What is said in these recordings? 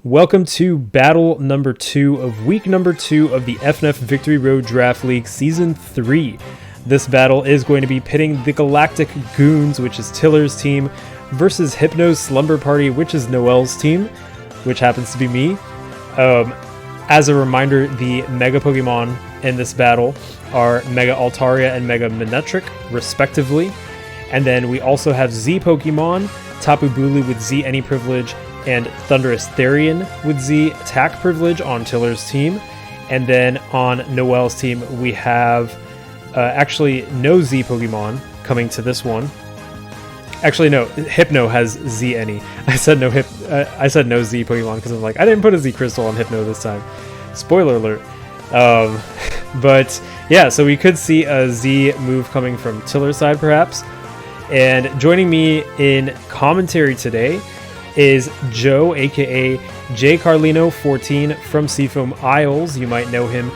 Welcome to battle number 2 of week number 2 of the FNF Victory Road Draft League Season 3. This battle is going to be pitting the Galactic Goons, which is Tiller's team, versus Hypno's Slumber Party, which is Noel's team, which happens to be me. As a reminder, the Mega Pokemon in this battle are Mega Altaria and Mega Manectric, respectively. And then we also have Z Pokemon, Tapu Bulu with Z Any Privilege, and Thundurus Therian with Z Attack Privilege on Tiller's team. And then on Noel's team, we have actually no Z Pokemon coming to this one. Actually, no, Hypno has Z Any. I said no Z Pokemon because I'm like, I didn't put a Z Crystal on Hypno this time. Spoiler alert. But yeah, so we could see a Z move coming from Tiller's side perhaps. And joining me in commentary today is Joe, aka J Carlino 14 from Seafoam Isles. You might know him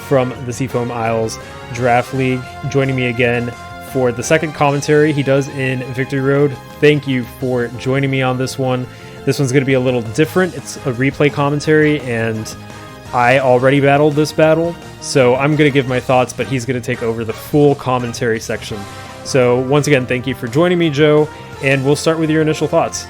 from the Seafoam Isles Draft League. Joining me again for the second commentary he does in Victory Road. Thank you for joining me on this one. This one's going to be a little different. It's a replay commentary, and I already battled this battle, so I'm going to give my thoughts, but he's going to take over the full commentary section. So once again, thank you for joining me, Joe, and we'll start with your initial thoughts.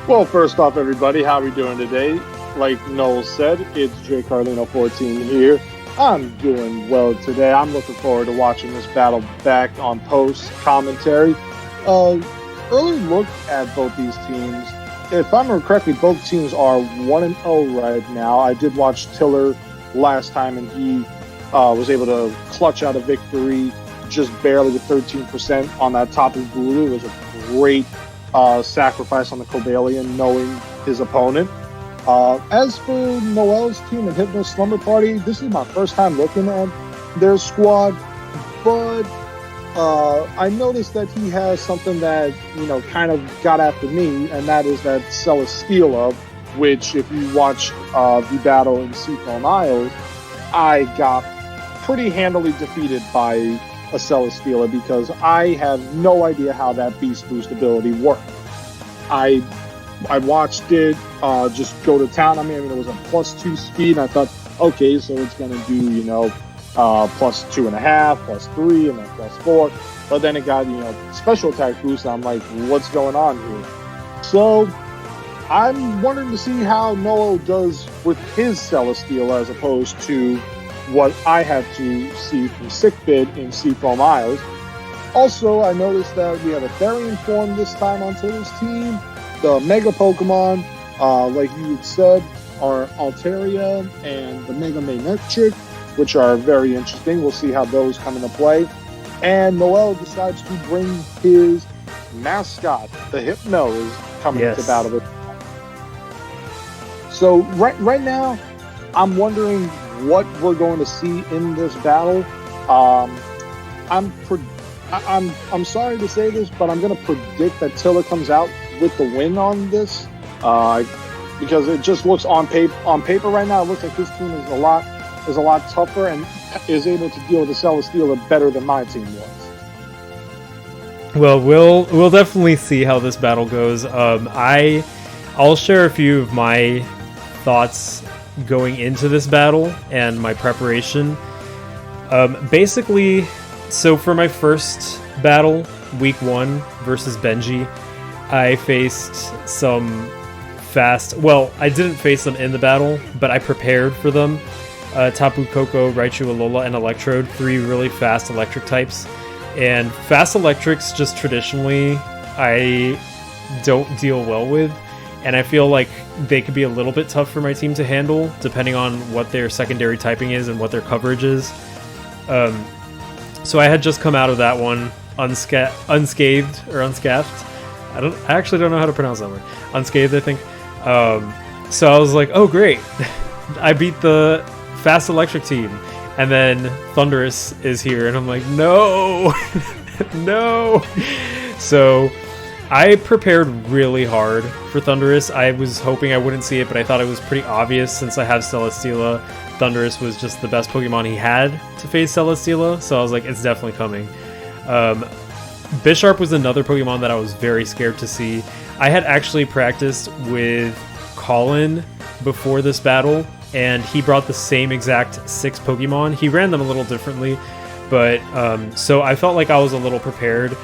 Well, first off, everybody, how are we doing today? Like Noel said, it's J Carlino 14 here. I'm doing well today. I'm looking forward to watching this battle back on post commentary. Early look at both these teams. If I remember correctly, both teams are 1-0 right now. I did watch Tiller last time, and he was able to clutch out a victory just barely with 13% on that Tapu Bulu. It was a great sacrifice on the Cobalion, knowing his opponent. As for Noel's team and Hypno Slumber Party, this is my first time looking at their squad, but I noticed that he has something that, kind of got after me, and that is that Celesteela, which, if you watch the battle in Seafoam Isles, I got pretty handily defeated by a Celesteela because I have no idea how that Beast Boost ability worked. I watched it just go to town. I mean, it was a +2 speed, and I thought, okay, so it's going to do, +2.5, +3, and then +4. But then it got, special attack boost, and I'm like, what's going on here? So I'm wondering to see how Noel does with his Celesteela as opposed to what I had to see from Sickbit in Seafoam Isles. Also, I noticed that we have a Therian form this time on Tiller's team. The Mega Pokemon, like you had said, are Altaria and the Mega Manectric, which are very interesting. We'll see how those come into play. And Noel decides to bring his mascot, the Hypno, is coming into battle with. So right now, I'm wondering what we're going to see in this battle. I'm sorry to say this, but I'm going to predict that Tiller comes out with the win on this, because it just looks on paper right now. It looks like his team is a lot tougher and is able to deal with the Celesteela better than my team was. Well, we'll definitely see how this battle goes. I'll share a few of my thoughts going into this battle and my preparation. Basically, so for my first battle, week 1 versus Benji, I faced some fast... Well, I didn't face them in the battle, but I prepared for them. Tapu Koko, Raichu, Alola, and Electrode, 3 really fast electric types. And fast electrics, just traditionally, I don't deal well with. And I feel like they could be a little bit tough for my team to handle, depending on what their secondary typing is and what their coverage is. So I had just come out of that one unscathed or unscathed. I actually don't know how to pronounce that word. Unscathed, I think. So I was like, oh great, I beat the fast electric team, and then Thundurus is here, and I'm like, no, no. So I prepared really hard for Thundurus. I was hoping I wouldn't see it, but I thought it was pretty obvious since I have Celesteela. Thundurus was just the best Pokemon he had to face Celesteela, so I was like, it's definitely coming. Bisharp was another Pokemon that I was very scared to see. I had actually practiced with Colin before this battle, and he brought the same exact 6 Pokemon. He ran them a little differently, but so I felt like I was a little prepared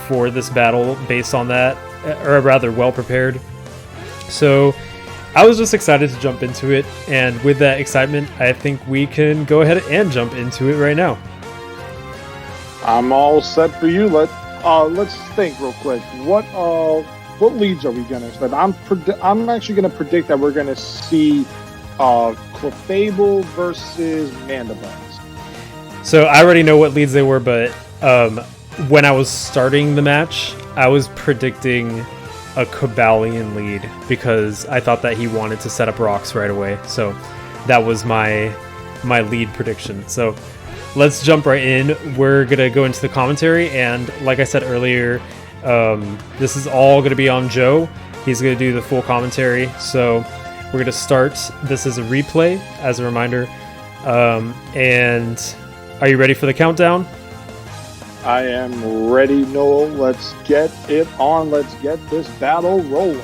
for this battle based on that, or rather well prepared. So I was just excited to jump into it, and with that excitement, I think we can go ahead and jump into it right now. I'm all set for you. Let's think real quick. What leads are we gonna expect? I'm actually gonna predict that we're gonna see Clefable versus Mandibuzz. So I already know what leads they were, but when I was starting the match, I was predicting a Cobalion lead because I thought that he wanted to set up rocks right away. So that was my lead prediction. So let's jump right in. We're gonna go into the commentary, and like I said earlier, this is all gonna be on Joe. He's gonna do the full commentary. So we're gonna start. This is a replay, as a reminder. And are you ready for the countdown? I am ready, Noel. Let's get it on. Let's get this battle rolling.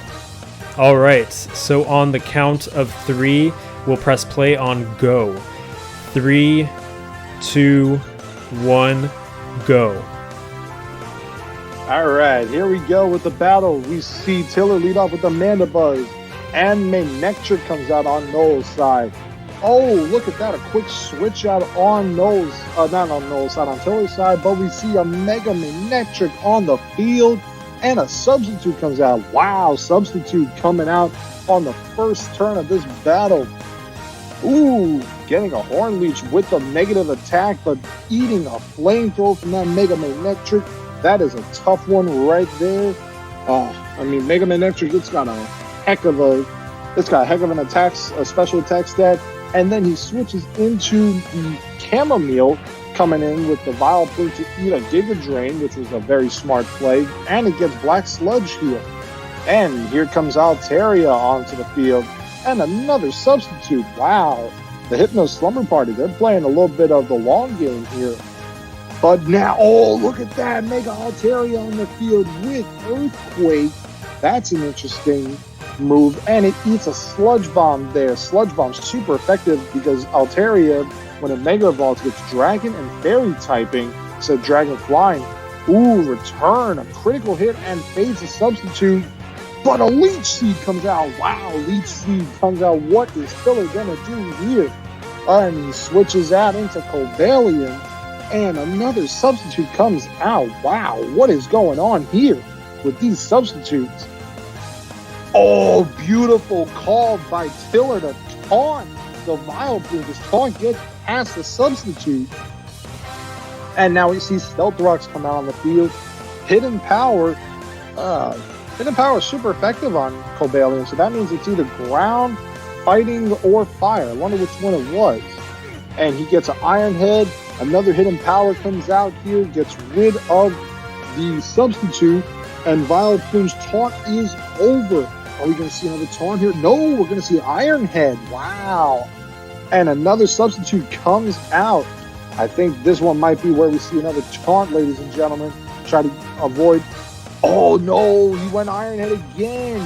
All right. So on the count of 3, we'll press play on go. 3, 2, 1, go. All right, here we go with the battle. We see Tiller lead off with the Mandibuzz, and Manectric comes out on Noel's side. Oh, look at that, a quick switch out on Noel's, not on Noel's side, on Tiller's side, but we see a Mega Manectric on the field, and a Substitute comes out. Wow, Substitute coming out on the first turn of this battle. Ooh, getting a Horn Leech with the negative attack, but eating a Flamethrower from that Mega Manectric. That is a tough one right there. I mean, Mega Manectric, it's got a heck of an attack, a special attack stat. And then he switches into the Chamomile, coming in with the Vileplume to eat a Giga Drain, which was a very smart play. And it gets Black Sludge here. And here comes Altaria onto the field. And another Substitute. Wow. The Hypno Slumber Party, they're playing a little bit of the long game here. But now, oh, look at that. Mega Altaria on the field with Earthquake. That's an interesting move, and it eats a Sludge Bomb there. Sludge Bomb's super effective because Altaria, when it Mega Evolves, gets Dragon and Fairy typing instead of Dragon Flying. Ooh, return, a critical hit, and fades a Substitute. But a Leech Seed comes out. Wow, Leech Seed comes out. What is Tiller gonna do here? And he switches out into Cobalion, and another Substitute comes out. Wow, what is going on here with these Substitutes? Oh, beautiful call by Tiller to taunt the Vileplume. This taunt gets past the Substitute. And now we see Stealth Rocks come out on the field. Hidden Power is super effective on Cobalion, so that means it's either ground, fighting, or fire. I wonder which one it was. And he gets an Iron Head. Another Hidden Power comes out here, gets rid of the Substitute, and Vileplume's taunt is over. Are we going to see another taunt here? No, we're going to see Iron Head. Wow. And another Substitute comes out. I think this one might be where we see another taunt, ladies and gentlemen. Try to avoid. Oh, no. He went Iron Head again.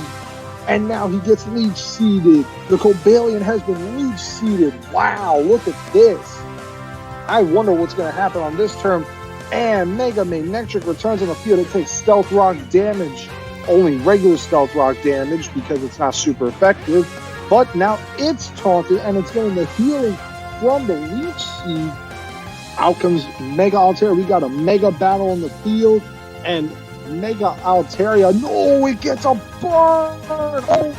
And now he gets Leech Seeded. The Cobalion has been Leech Seeded. Wow, look at this. I wonder what's going to happen on this turn. And Mega Manectric returns on the field. It takes Stealth Rock damage. Only regular Stealth Rock damage because it's not super effective. But now it's taunted and it's getting the healing from the Leech Seed. Out comes Mega Altaria. We got a Mega battle on the field. And Mega Altaria. No, it gets a burn. Oh,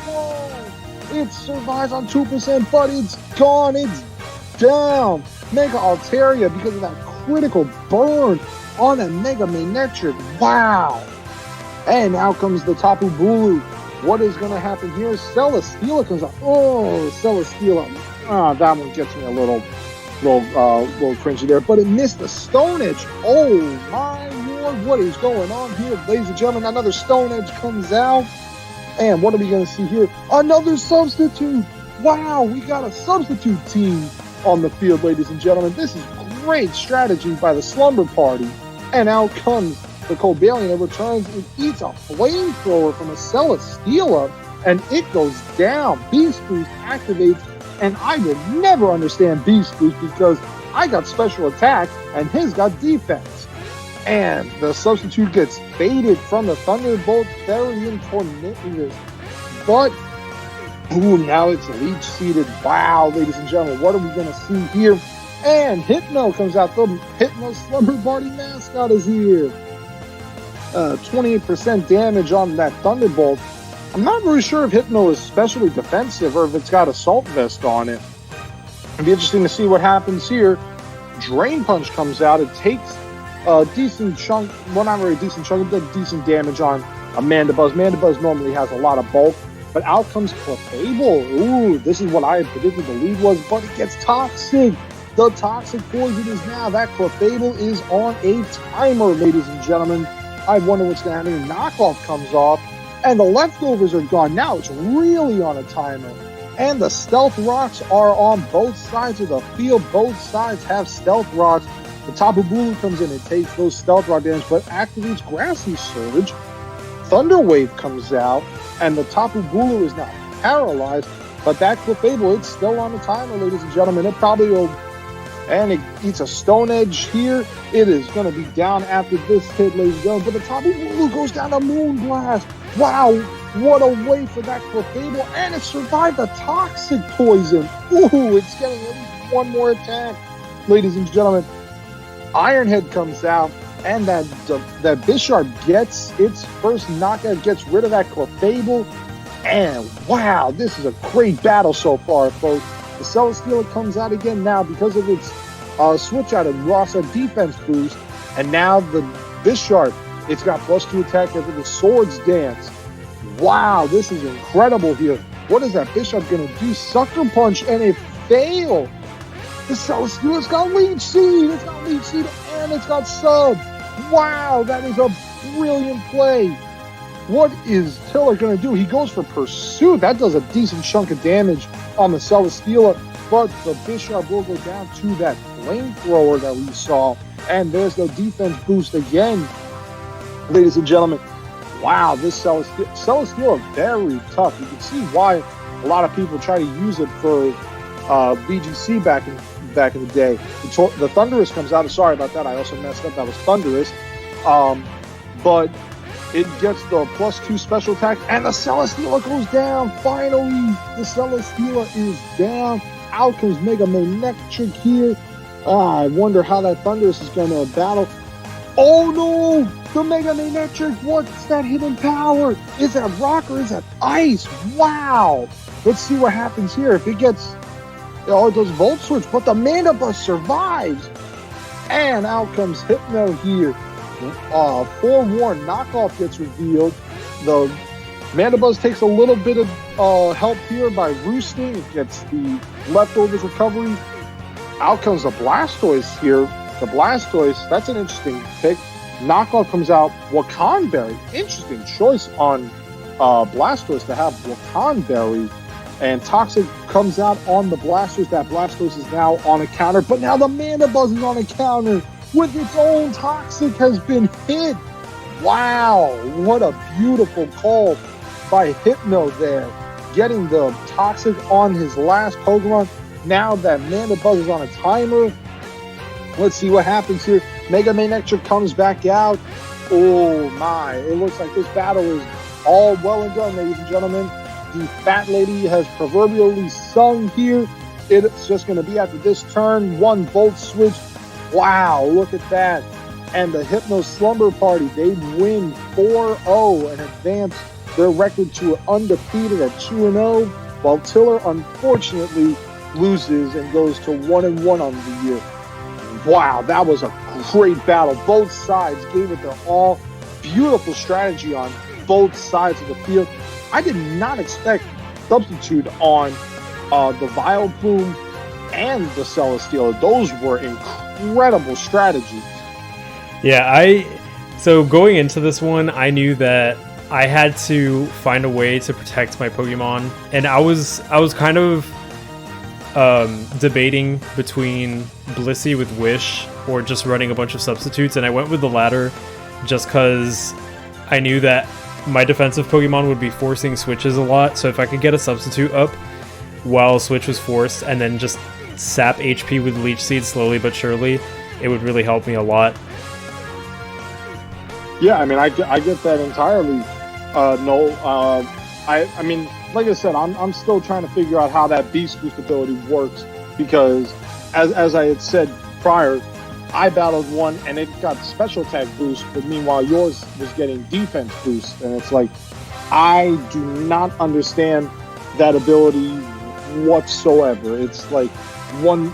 no. It survives on 2%, but it's gone. It's down. Mega Altaria, because of that critical burn on a Mega Manectric. Wow. And out comes the Tapu Bulu. What is going to happen here? Celesteela comes out. Oh, Celesteela. That one gets me a little cringy there. But it missed the Stone Edge. Oh, my Lord. What is going on here? Ladies and gentlemen, another Stone Edge comes out. And what are we going to see here? Another Substitute. Wow, we got a Substitute team on the field, ladies and gentlemen. This is great strategy by the Slumber Party. And out comes the Cobalion. It returns, it eats a flamethrower from a Celesteela, and it goes down. Beast Boost activates, and I will never understand Beast Boost because I got special attack and his got defense. And the substitute gets baited from the Thunderbolt Therian Tornadus. But, ooh, now it's leech seeded. Wow, ladies and gentlemen, what are we going to see here? And Hypno comes out. The Hypno Slumber Party mascot is here. 28% damage on that Thunderbolt. I'm not really sure if Hypno is specially defensive or if it's got Assault Vest on it. It'll be interesting to see what happens here. Drain Punch comes out. It takes a decent chunk, well, not really a decent chunk, it does decent damage on Mandibuzz. Mandibuzz normally has a lot of bulk, but out comes Clefable. Ooh, this is what I had predicted the lead was, but it gets Toxic. The Toxic Poison is now, that Clefable is on a timer, ladies and gentlemen. I wonder what's going to happen. Knockoff comes off, and the leftovers are gone. Now it's really on a timer. And the Stealth Rocks are on both sides of the field. Both sides have Stealth Rocks. The Tapu Bulu comes in and takes those Stealth Rock damage, but activates Grassy Surge. Thunder Wave comes out, and the Tapu Bulu is now paralyzed, but that Clefable, it's still on the timer, ladies and gentlemen. It probably will, and it eats a Stone Edge here. It is going to be down after this hit, ladies and gentlemen, but the Tapu Bulu goes down to Moonblast. Wow, what a way for that Clefable, and it survived the Toxic Poison. Ooh, it's getting at least one more attack, ladies and gentlemen. Ironhead comes out, and that Bisharp gets its first knockout, gets rid of that Clefable, and wow, this is a great battle so far, folks. The Celesteela comes out again now because of its switch out and lost a defense boost, and now the Bisharp, it's got +2 attack after the Swords Dance. Wow, this is incredible here. What is that Bisharp going to do? Sucker Punch, and it failed. The Celesteela's got Leech Seed. It's got Leech Seed, and it's got Sub. Wow, that is a brilliant play. What is Tiller going to do? He goes for Pursuit. That does a decent chunk of damage on the Celesteela, but the Bisharp will go down to that Flamethrower that we saw, and there's the defense boost again. Ladies and gentlemen, wow, this Celesteela very tough. You can see why a lot of people try to use it for VGC back in the day. The Thunderous comes out. Sorry about that. I also messed up. That was Thunderous. But it gets the +2 special attack, and the Celesteela goes down. Finally, the Celesteela is down. Out comes Mega Manectric here. I wonder how that Thunderous is going to battle. Oh no! The Mega Manectric, what's that hidden power? Is that rock or is that ice? Wow! Let's see what happens here. If it gets, it does Volt Switch, but the Mandibuzz survives. And out comes Hypno here. Forewarn knockoff gets revealed. The Mandibuzz takes a little bit of help here by roosting. It gets the leftovers recovery. Out comes the Blastoise here. The Blastoise, that's an interesting pick. Knockoff comes out Wakanberry. Interesting choice on Blastoise to have Wakanberry. And Toxic comes out on the Blastoise. That Blastoise is now on a counter, but now the Mandibuzz is on a counter with its own Toxic has been hit. Wow, what a beautiful call by Hypno there. Getting the Toxic on his last Pokemon. Now that Mandibuzz is on a timer. Let's see what happens here. Mega Manectric comes back out. Oh my, it looks like this battle is all well and done, ladies and gentlemen. The Fat Lady has proverbially sung here. It's just going to be after this turn. 1 Volt Switch. Wow, look at that. And the Hypno Slumber Party, they win 4-0 and advance their record to undefeated at 2-0, while Tiller unfortunately loses and goes to 1-1 on the year. Wow, that was a great battle. Both sides gave it their all. Beautiful strategy on both sides of the field. I did not expect substitute on the Vileplume and the Celesteela. Those were incredible strategies. Yeah, so going into this one, I knew that I had to find a way to protect my Pokemon, and I was kind of debating between Blissey with Wish or just running a bunch of substitutes, and I went with the latter just because I knew that my defensive Pokemon would be forcing switches a lot, so if I could get a substitute up while switch was forced and then just sap HP with Leech Seed slowly but surely, it would really help me a lot. Yeah, I mean, I get that entirely, Noel. I mean, like I said, I'm still trying to figure out how that Beast Boost ability works, because as I had said prior, I battled one and it got special attack boost, but meanwhile yours was getting defense boost, and it's like, I do not understand that ability whatsoever. It's like one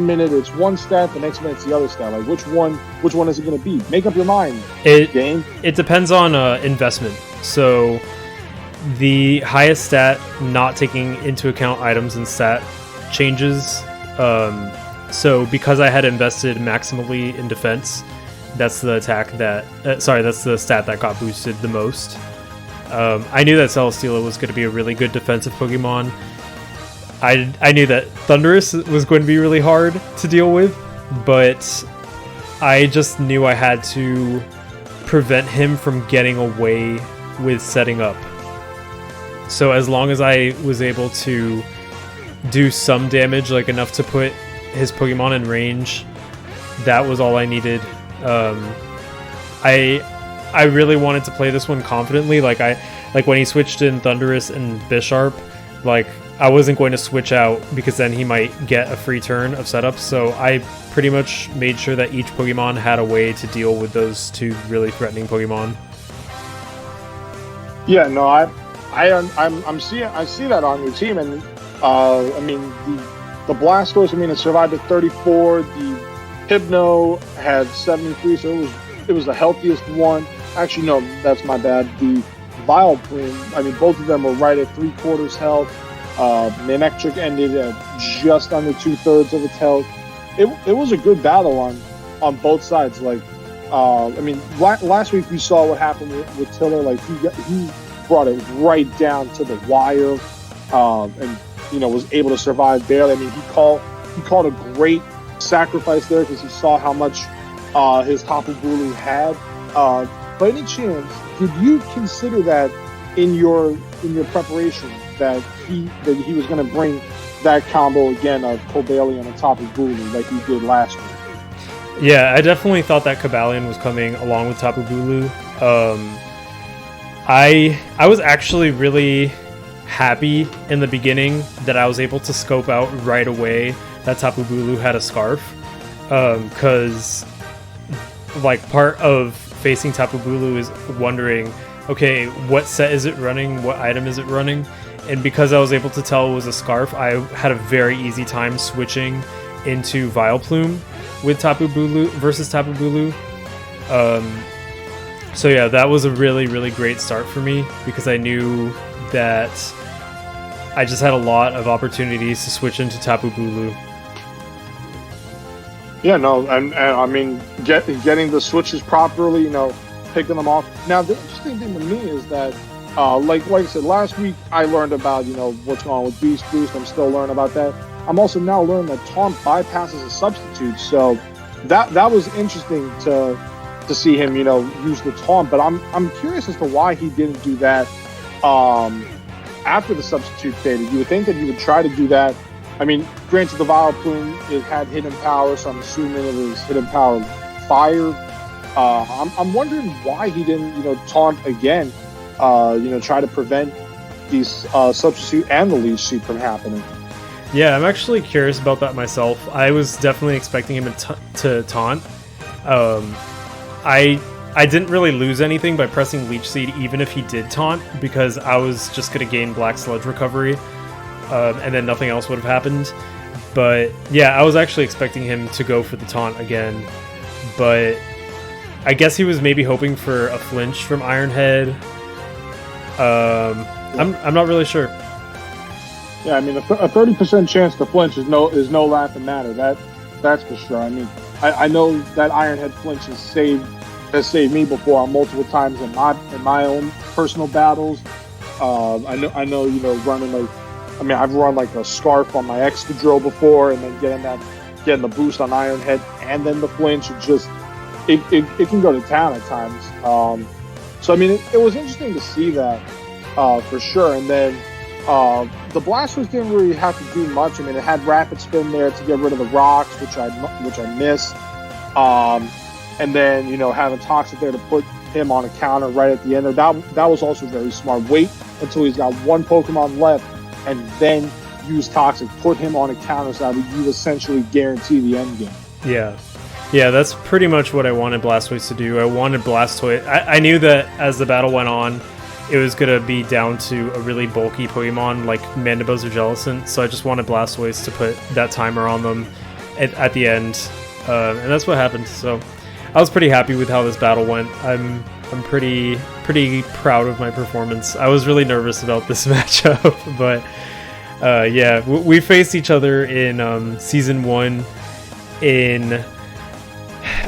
minute it's one stat, the next minute it's the other stat. Like which one is it going to be? Make up your mind, game. It depends on investment. So the highest stat, not taking into account items and stat changes. So because I had invested maximally in defense, that's the attack that that's the stat that got boosted the most. I knew that Celesteela was going to be a really good defensive Pokemon. I knew that Thundurus was going to be really hard to deal with, but I just knew I had to prevent him from getting away with setting up. So as long as I was able to do some damage, like enough to put his Pokemon in range, that was all I needed. I really wanted to play this one confidently. Like when he switched in Thundurus and Bisharp, like I wasn't going to switch out because then he might get a free turn of setup. So I pretty much made sure that each Pokemon had a way to deal with those two really threatening Pokemon. Yeah, no, I see that on your team, and I mean the Blastoise, I mean, it survived at 34. The Hypno had 73, so it was the healthiest one. Actually, no, that's my bad. The Vileplume, I mean, both of them were right at 3/4 health. Manectric ended at just under 2/3 of its health. It was a good battle on both sides. Like, I mean, last week we saw what happened with Tiller. Like, he brought it right down to the wire, and was able to survive barely. I mean, he called a great sacrifice there because he saw how much his Tapu Bulu had. By any chance, did you consider that in your preparation that he was going to bring that combo again of Cobalion and Tapu Bulu like he did last week? Yeah, I definitely thought that Cobalion was coming along with Tapu Bulu. I was actually really happy in the beginning that I was able to scope out right away that Tapu Bulu had a Scarf, because like part of facing Tapu Bulu is wondering, okay, what set is it running, what item is it running, and because I was able to tell it was a Scarf, I had a very easy time switching into Vileplume with Tapu Bulu versus Tapu Bulu. So yeah, that was a really, really great start for me because I knew that I just had a lot of opportunities to switch into Tapu Bulu. Yeah, no, and I mean, getting the switches properly, picking them off. Now, the interesting thing to me is that, like I said, last week I learned about, what's going on with Beast Boost. I'm still learning about that. I'm also now learning that Taunt bypasses a substitute, so that was interesting to see him, use the Taunt. But I'm curious as to why he didn't do that after the substitute faded. You would think that he would try to do that. I mean, granted, the Vileplume, it had hidden power, so I'm assuming it was hidden power fire. I'm wondering why he didn't, taunt again, try to prevent these substitute and the Leech Seed from happening. Yeah, I'm actually curious about that myself. I was definitely expecting him to taunt. I didn't really lose anything by pressing Leech Seed, even if he did taunt, because I was just going to gain Black Sludge recovery. And then nothing else would have happened. But yeah, I was actually expecting him to go for the taunt again. But I guess he was maybe hoping for a flinch from Iron Head. I'm not really sure. Yeah, I mean, a 30% chance to flinch is no laughing matter. That's for sure. I mean, I know that Iron Head flinch has saved me before on multiple times in my own personal battles. I know running like. I mean, I've run like a Scarf on my Excadrill before, and then getting the boost on Iron Head, and then the flinch. it can go to town at times. So I mean, it was interesting to see that for sure. And then the Blasters didn't really have to do much. I mean, it had rapid spin there to get rid of the rocks, which I missed. And then having Toxic there to put him on a counter right at the end. That was also very smart. Wait until he's got one Pokemon left, and then use Toxic, put him on a counter so that you essentially guarantee the end game. Yeah, that's pretty much what I wanted Blastoise to do. I wanted Blastoise. I knew that as the battle went on, it was going to be down to a really bulky Pokemon like Mandibuzz or Jellicent, so I just wanted Blastoise to put that timer on them at the end, and that's what happened. So I was pretty happy with how this battle went. I'm pretty proud of my performance. I was really nervous about this matchup, but yeah, we faced each other in Season 1 in...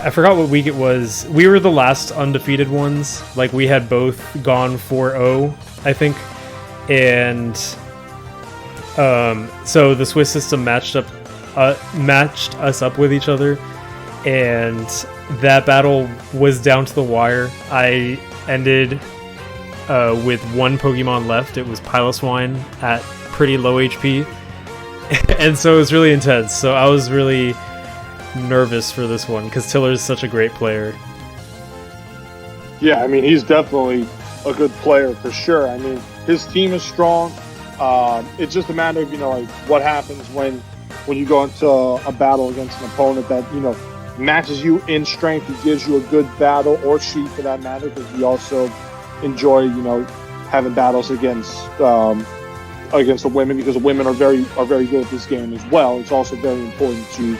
I forgot what week it was. We were the last undefeated ones. Like, we had both gone 4-0, I think. And so the Swiss system matched us up with each other. And that battle was down to the wire. I ended with one Pokemon left. It was Piloswine at pretty low HP. And so it was really intense. So I was really nervous for this one because Tiller is such a great player. Yeah, I mean, he's definitely a good player for sure. I mean, his team is strong. It's just a matter of like what happens when you go into a battle against an opponent that matches you in strength, who gives you a good battle, or she for that matter, because we also enjoy having battles against the women, because the women are very good at this game as well. It's also very important to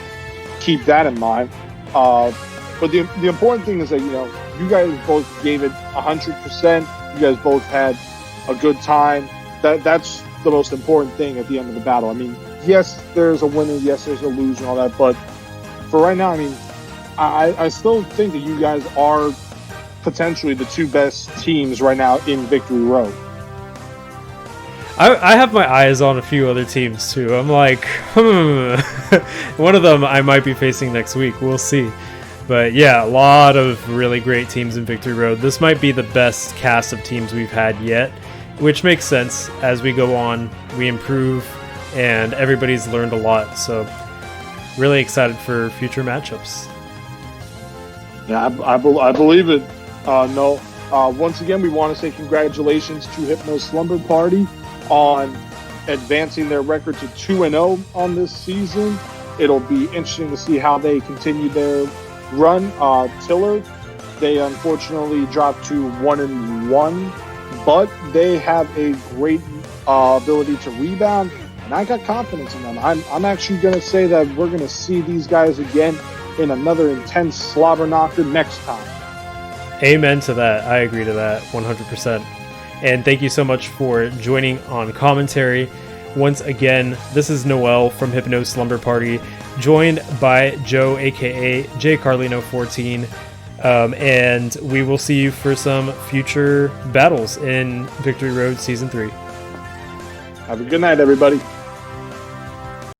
keep that in mind. But the important thing is that you guys both gave it 100%. You guys both had a good time. That's the most important thing at the end of the battle. I mean, yes, there's a winner, yes, there's a loser, and all that, but for right now, I mean, I still think that you guys are potentially the two best teams right now in Victory Road. I have my eyes on a few other teams too. I'm like, one of them I might be facing next week. We'll see. But yeah, a lot of really great teams in Victory Road. This might be the best cast of teams we've had yet, which makes sense. As we go on, we improve, and everybody's learned a lot. So really excited for future matchups. Yeah, I believe it. No. Once again, we want to say congratulations to Hypno's Slumber Party on advancing their record to 2-0 on this season. It'll be interesting to see how they continue their run. Tiller, they unfortunately dropped to 1-1, but they have a great ability to rebound, and I got confidence in them. I'm actually going to say that we're going to see these guys again in another intense slobber knocker next time. Amen to that. I agree to that 100%. And thank you so much for joining on commentary. Once again, this is Noel from Hypno Slumber Party, joined by Joe, aka JCarlino14, and we will see you for some future battles in Victory Road Season 3. Have a good night, everybody.